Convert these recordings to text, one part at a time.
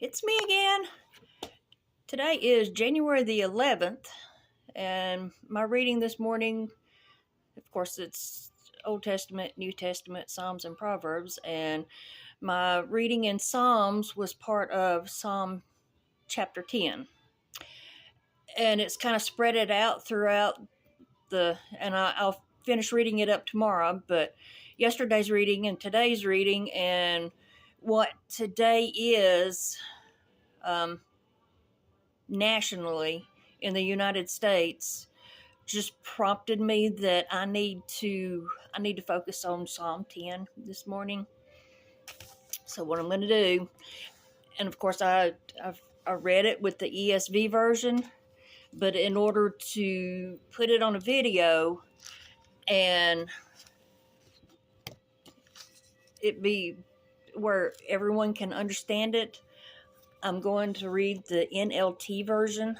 It's me again. Today is January the 11th, and my reading this morning, of course, it's Old Testament, New Testament, Psalms, and Proverbs, and my reading in Psalms was part of Psalm chapter 10. And it's kind of spread it out throughout I'll finish reading it up tomorrow, but yesterday's reading and today's reading and what today is, nationally in the United States just prompted me that I need to focus on Psalm 10 this morning. So what I'm going to do, and of course I read it with the ESV version, but in order to put it on a video and it be where everyone can understand it, I'm going to read the NLT version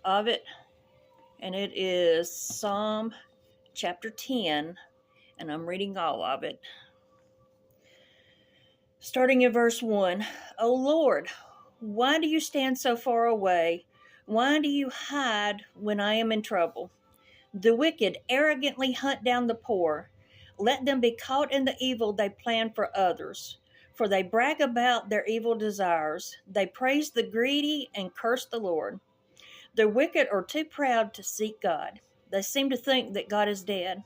of it, and it is Psalm chapter 10, and I'm reading all of it. Starting at verse 1, O Lord, why do you stand so far away? Why do you hide when I am in trouble? The wicked arrogantly hunt down the poor. Let them be caught in the evil they plan for others. For they brag about their evil desires. They praise the greedy and curse the Lord. The wicked are too proud to seek God. They seem to think that God is dead.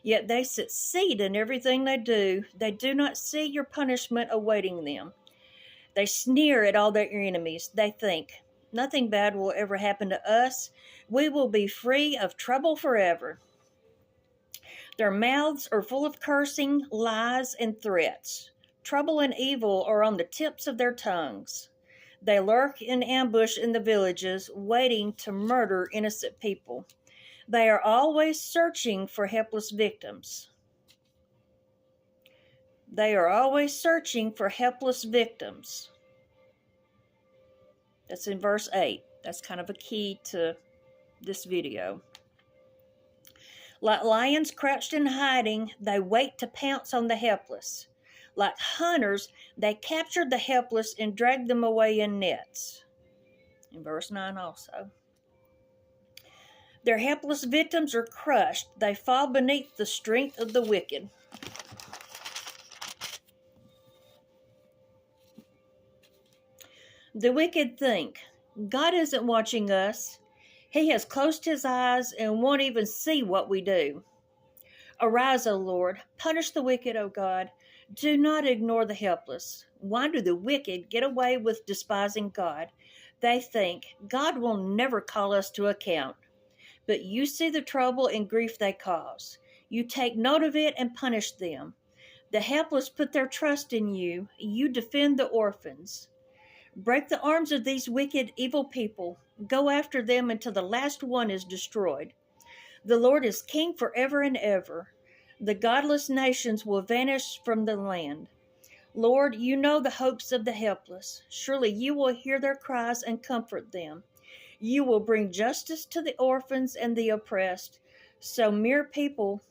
Yet they succeed in everything they do. They do not see your punishment awaiting them. They sneer at all their enemies. They think, nothing bad will ever happen to us. We will be free of trouble forever. Their mouths are full of cursing, lies, and threats. Trouble and evil are on the tips of their tongues. They lurk in ambush in the villages, waiting to murder innocent people. They are always searching for helpless victims. They are always searching for helpless victims. That's in verse 8. That's kind of a key to this video. Like lions crouched in hiding, they wait to pounce on the helpless. Like hunters, they capture the helpless and drag them away in nets. In verse 9 also. Their helpless victims are crushed. They fall beneath the strength of the wicked. The wicked think, God isn't watching us. He has closed his eyes and won't even see what we do. Arise, O Lord. Punish the wicked, O God. Do not ignore the helpless. Why do the wicked get away with despising God? They think, God will never call us to account. But you see the trouble and grief they cause. You take note of it and punish them. The helpless put their trust in you. You defend the orphans. Break the arms of these wicked, evil people. Go after them until the last one is destroyed. The Lord is king forever and ever. The godless nations will vanish from the land. Lord, you know the hopes of the helpless. Surely you will hear their cries and comfort them. You will bring justice to the orphans and the oppressed, so mere people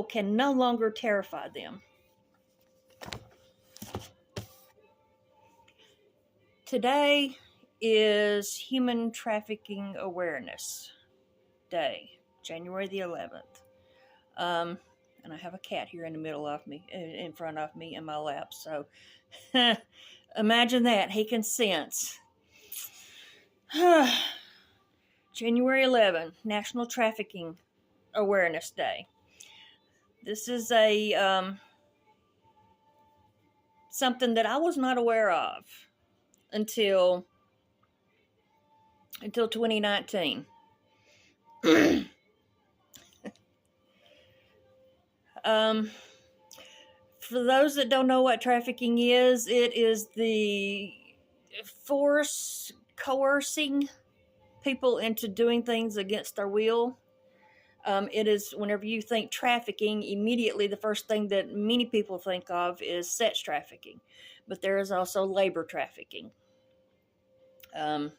can no longer terrify them. Today is Human Trafficking Awareness Day, January the 11th. And I have a cat here in the middle of me, in front of me in my lap. So imagine that. He can sense. January 11th, National Trafficking Awareness Day. This is something that I was not aware of until 2019. For those that don't know what trafficking is, it is the force coercing people into doing things against their will. It is, whenever you think trafficking, immediately the first thing that many people think of is sex trafficking. But there is also labor trafficking. I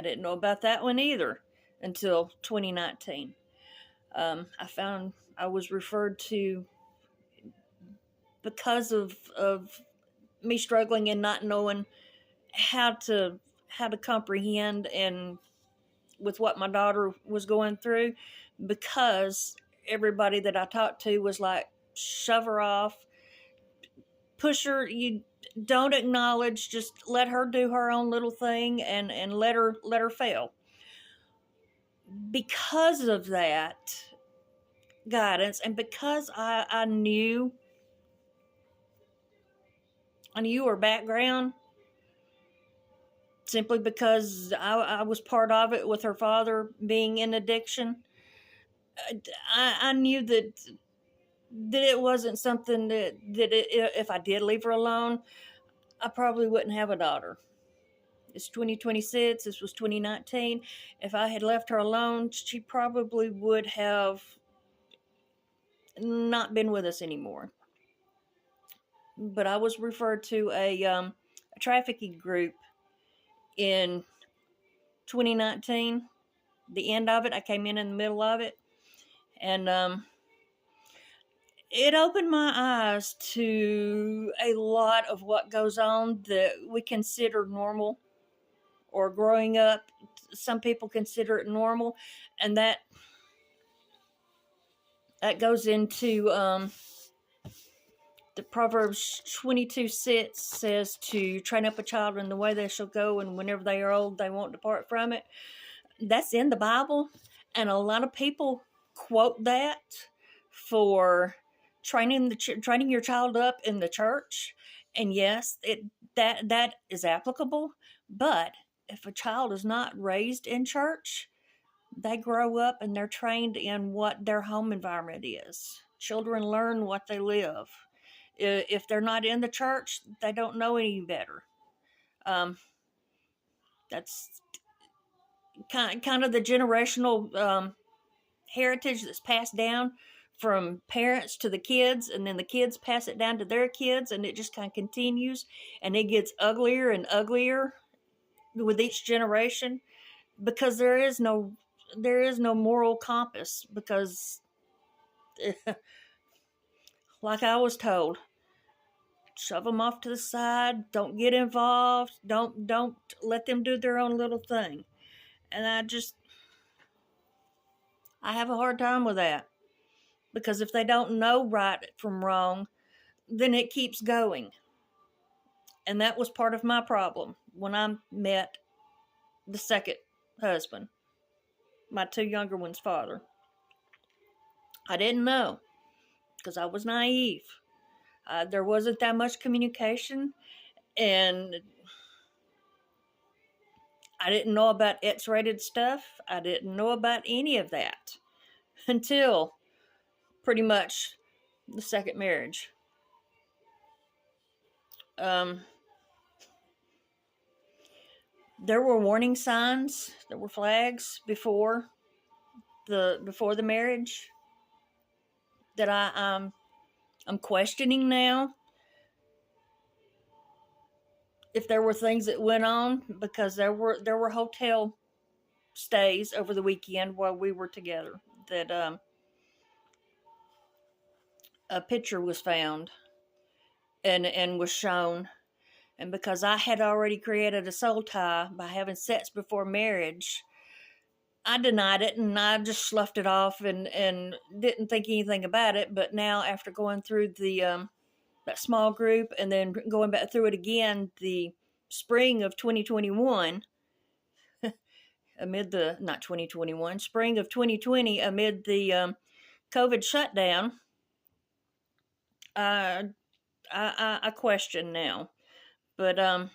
didn't know about that one either until 2019. I found I was referred to because of me struggling and not knowing how to comprehend and with what my daughter was going through, because everybody that I talked to was like, shove her off, push her, you don't acknowledge, just let her do her own little thing, and let her fail. Because of that guidance, and because I knew her background, simply because I was part of it with her father being in addiction, I knew that it wasn't something if I did leave her alone, I probably wouldn't have a daughter. It's 2026. This was 2019. If I had left her alone, she probably would have not been with us anymore. But I was referred to a trafficking group in 2019. The end of it, I came in the middle of it, and it opened my eyes to a lot of what goes on that we consider normal, or growing up, some people consider it normal, and that goes into the Proverbs 22:6 says to train up a child in the way they shall go, and whenever they are old, they won't depart from it. That's in the Bible, and a lot of people quote that for training your child up in the church. And yes, that is applicable. But if a child is not raised in church, they grow up and they're trained in what their home environment is. Children learn what they live. If they're not in the church, they don't know any better. That's kind of the generational heritage that's passed down from parents to the kids, and then the kids pass it down to their kids, and it just kind of continues, and it gets uglier and uglier with each generation, because there is no moral compass, because like I was told, shove them off to the side, don't get involved, don't let them do their own little thing. And I have a hard time with that, because if they don't know right from wrong, then it keeps going. And that was part of my problem when I met the second husband, my two younger ones' father. I didn't know, because I was naive. There wasn't that much communication, and I didn't know about X-rated stuff. I didn't know about any of that until pretty much the second marriage. There were warning signs, there were flags before the marriage that I'm questioning now if there were things that went on, because there were hotel stays over the weekend while we were together that a picture was found and was shown. And because I had already created a soul tie by having sex before marriage, I denied it, and I just sloughed it off and didn't think anything about it. But now, after going through the that small group, and then going back through it again the spring of 2021, amid the not 2021 spring of 2020, amid the COVID shutdown, I question now. But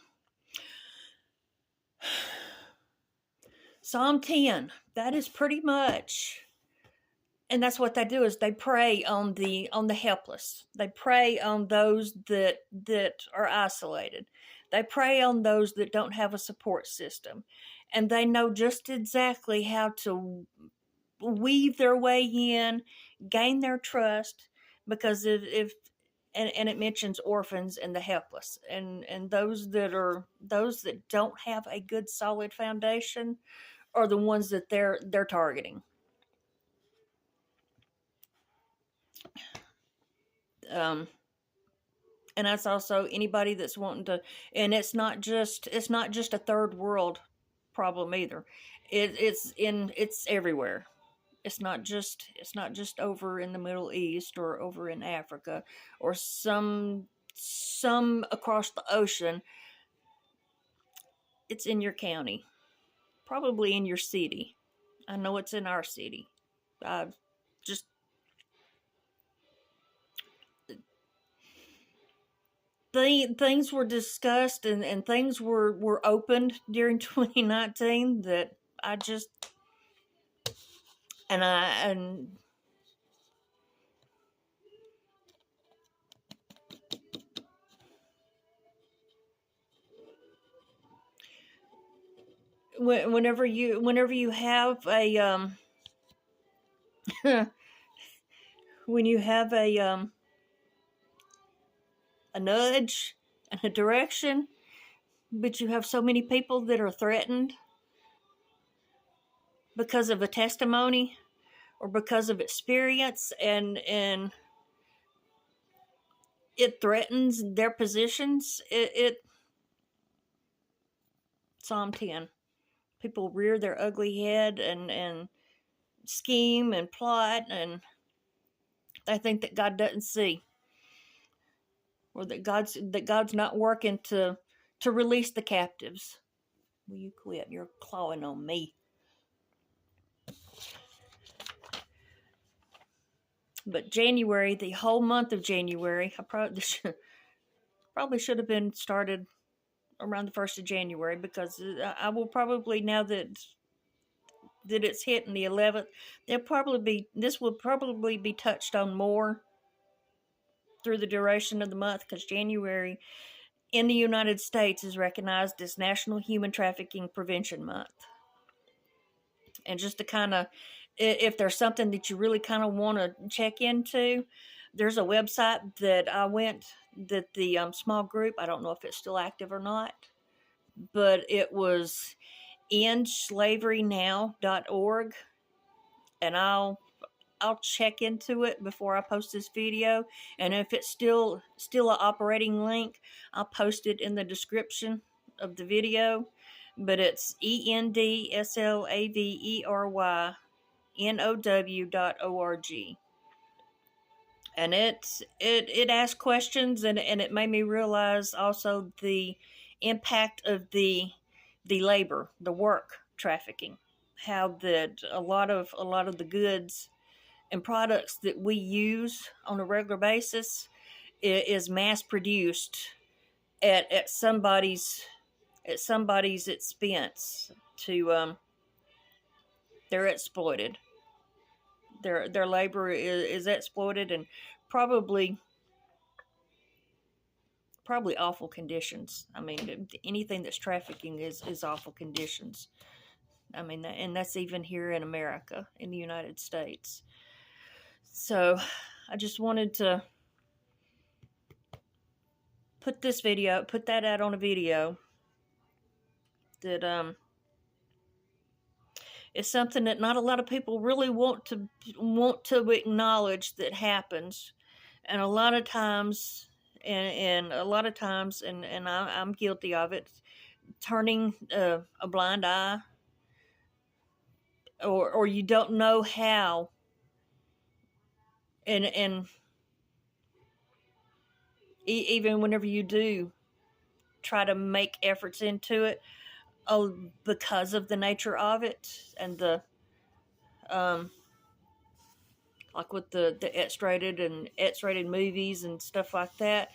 Psalm 10, that is pretty much, and that's what they do, is they prey on the helpless. They prey on those that are isolated. They prey on those that don't have a support system, and they know just exactly how to weave their way in, gain their trust, because if and it mentions orphans and the helpless, and those that don't have a good solid foundation are the ones that they're targeting. And that's also anybody that's wanting to, and it's not just a third world problem either. It's everywhere. It's not just over in the Middle East or over in Africa or some across the ocean. It's in your county, probably in your city. I know it's in our city. I just things were discussed, and things were opened during 2019 that I just and whenever you have a when you have a nudge and a direction, but you have so many people that are threatened because of a testimony or because of experience, and it threatens their positions. It Psalm 10. People rear their ugly head and scheme and plot, and they think that God doesn't see, or that God's not working to release the captives. Will you quit? You're clawing on me. But January, the whole month of January, I probably should have been started around the 1st of January, because I will probably, now that it's hitting the 11th, this will probably be touched on more through the duration of the month, because January in the United States is recognized as National Human Trafficking Prevention Month. And just to kind of, if there's something that you really kind of want to check into, there's a website that I went, that the small group, I don't know if it's still active or not, but it was endslaverynow.org, and I'll check into it before I post this video, and if it's still an operating link, I'll post it in the description of the video. But it's endslaverynow.org, and it asked questions, and it made me realize also the impact of the labor, the work trafficking, how that a lot of the goods and products that we use on a regular basis is mass produced at somebody's expense. To they're exploited. Their labor is exploited, and probably awful conditions. I mean, anything that's trafficking is awful conditions. I mean, and that's even here in America, in the United States. So I just wanted to put that out on a video, that is something that not a lot of people really want to acknowledge that happens. And a lot of times, and I'm guilty of it, turning a blind eye, or you don't know how, and even whenever you do try to make efforts into it, because of the nature of it, and the like with the X-rated movies and stuff like that,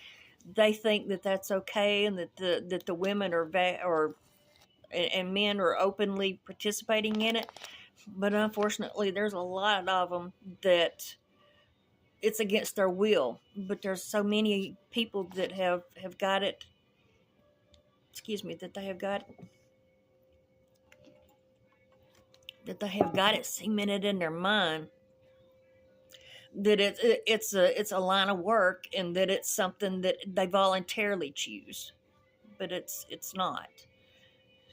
they think that that's okay, and that the women and men are openly participating in it. But unfortunately, there's a lot of them that it's against their will. But there's so many people that have got it. That they have got it cemented in their mind that it's a line of work, and that it's something that they voluntarily choose. But it's not.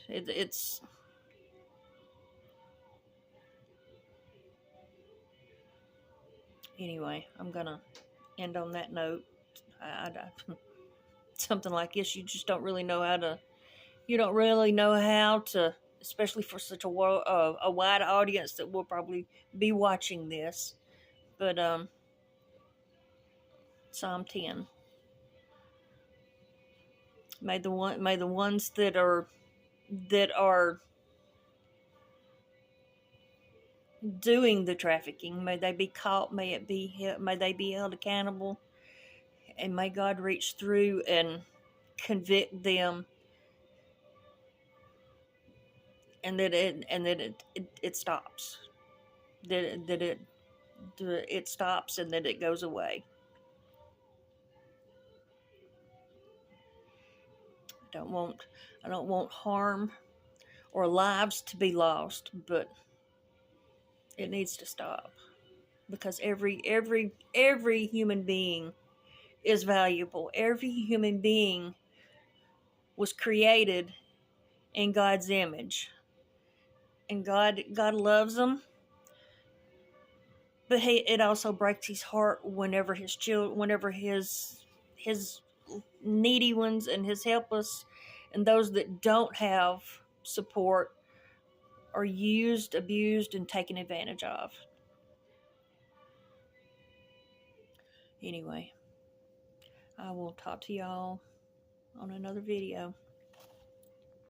It's anyway. I'm gonna end on that note. something like this, you just don't really know how to. You don't really know how to, especially for such a wide audience that will probably be watching this. But Psalm 10. May the ones that are doing the trafficking, may they be caught, may they be held accountable, and may God reach through and convict them, and that it stops, that it stops, and that it goes away. I don't want harm or lives to be lost, but it needs to stop, because every human being is valuable. Every human being was created in God's image, and God loves them. But it also breaks His heart whenever His needy ones and His helpless and those that don't have support are used, abused, and taken advantage of. Anyway, I will talk to y'all on another video.